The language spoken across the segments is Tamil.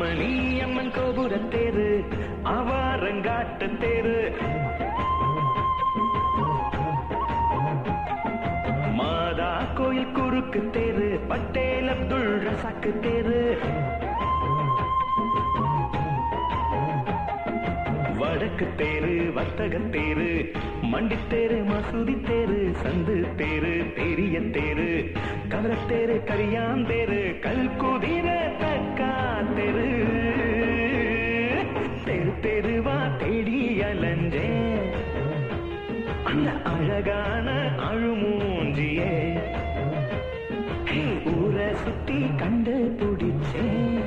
அம்மணி அம்மன் கோபுர தேரு அவாரங்காட்டு தேரு மாதா கோயில் குறுக்கு தேரு பட்டேல் அப்துல் ரசாக்கு தேரு வடக்கு தேரு வர்த்தக தேரு மண்டித்தேரு மசூதி தேரு சந்து தேரு பெரிய தேரு கவரத்தேரு கரியாந்தேரு கல்குதிர தக்கா தேரு தெரு தெருவா தேடி அலஞ்சே அந்த அழகான அழுமூஞ்சியே ஊரை சுத்தி கண்டு பிடிச்சேன்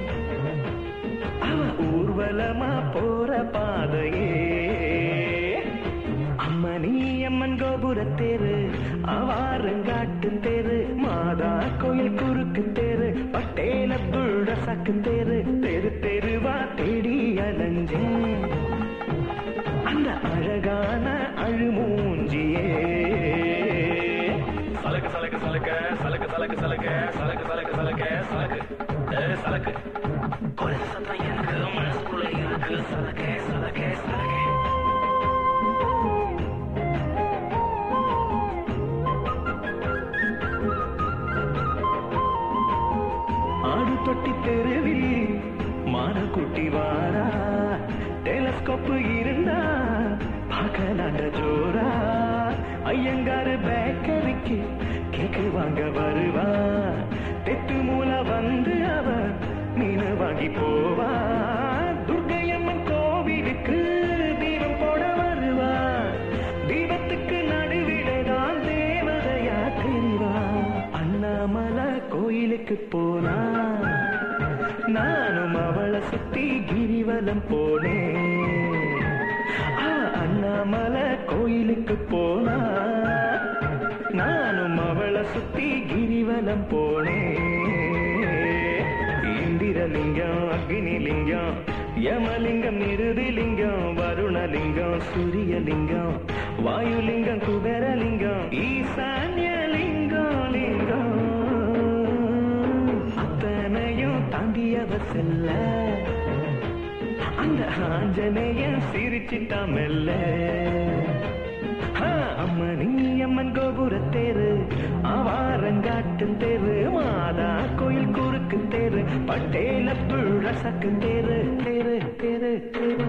அவ ஊர்வலமா போற பாதையே அம்மணி அம்மன் கோபுர தேரு அவாரங்காட்டு தேரு மாதா கோயில் குறுக்கு தேரு பட்டேல் அப்துல் ரசாக்கு தேரு தெரு தெருவா தேடி அலஞ்சேன் அந்த அழகான அழுமூஞ்சியே சலக்கு சலக்கு சலக்க சலக்கு சலக்கு சலக்க சலக்கு சலக்கு சலக்க சலக்கு சலக்கு ஒரு சத்தம் எனக்கு மனசுக்குள்ள இருக்கு சலக்கே சலக்கே சலக்கே ஆடு தொட்டி தெருவில் மானக்குட்டி வாரா டெலஸ்கோப் இருந்தா பார்க்கலாண்ட ஜோரா ஐயங்கார பேக்கரிக்கு கேக்கு வாங்க வருவா தெத்து மூல வந்து அவ மீன் வாங்கி போவா துர்க்கையம்மன் கோவிலுக்கு தீபம் போட வருவா தீபத்துக்கு நடுவிடதான் தேவதையா தெரிவா அண்ணாமலை கோயிலுக்கு போனா நானும் அவளை சுத்தி கிரிவலம் போனேன் அண்ணாமலை கோயிலுக்கு போனா நானும் அவளை சுத்தி கிரிவலம் போனேன் இந்திரலிங்கம் அக்னிலிங்கம் யமலிங்கம் நிருதிலிங்கம் வருணலிங்கம் சூரியலிங்கம் வாயுலிங்கம் குபேரலிங்கம் ஈசான்யலிங்கம் லிங்கம் அத்தனையும் தாண்டியவ செல்ல அந்த ஆஞ்சநேயன் சிரிச்சிட்டா மெல்ல அம்மணி அம்மன் கோபுர தேரு அவாரங்காட்டு தேரு மாதா கோயில் குறுக்கு தேரு பட்டேல் அப்துல் ரசாக்கு தேரு தேரு தேரு தேரு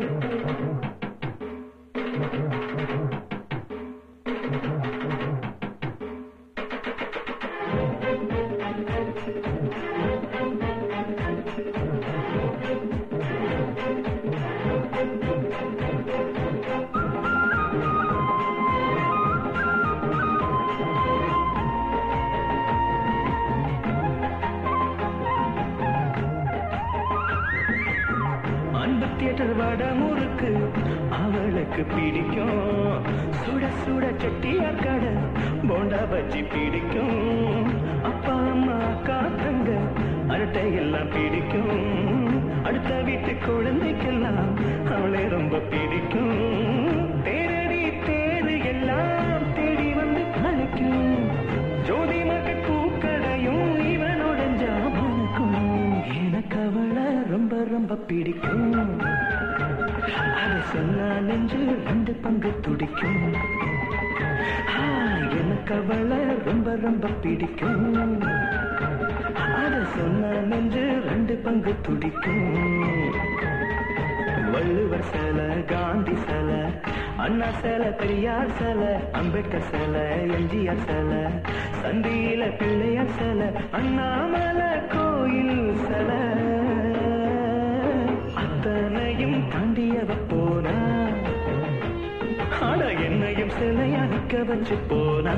தியேட்டர் வட முறுக்கு அவளுக்கு பிடிக்கும் சுட சுட செட்டியார் கடை போண்டா பஜ்ஜி பிடிக்கும் அப்பா அம்மா அக்கா தங்க அரட்டை எல்லாம் பிடிக்கும் அடுத்த வீட்டு குழந்தைக்கெல்லாம் அவளை ரொம்ப பிடிக்கும் தேரடி தேரு எல்லாம் தேடி வந்து அழைக்கும் ஜோதி மக்கள் பூக்கடையும் இவனோட ஜாபனுக்கும் எனக்கு அவளை ரொம்ப ரொம்ப பிடிக்கும் அதை சொன்னா நெஞ்சு ரெண்டு பங்கு துடிக்கும் எனக்கு அவளை ரொம்ப ரொம்ப பிடிக்கும் அதை சொன்னா நெஞ்சு ரெண்டு பங்கு துடிக்கும் வள்ளுவர் சிலை காந்தி சிலை அண்ணா சிலை பெரியார் சிலை அம்பேத்கர் சிலை எம்ஜிஆர் சிலை சந்தியில பிள்ளையார் சிலை அண்ணாமலை கோயில் சிலை அத்தனையும் தாண்டியவ போனா ஆட என்னையும் சிலையா நிக்க வச்சு போனா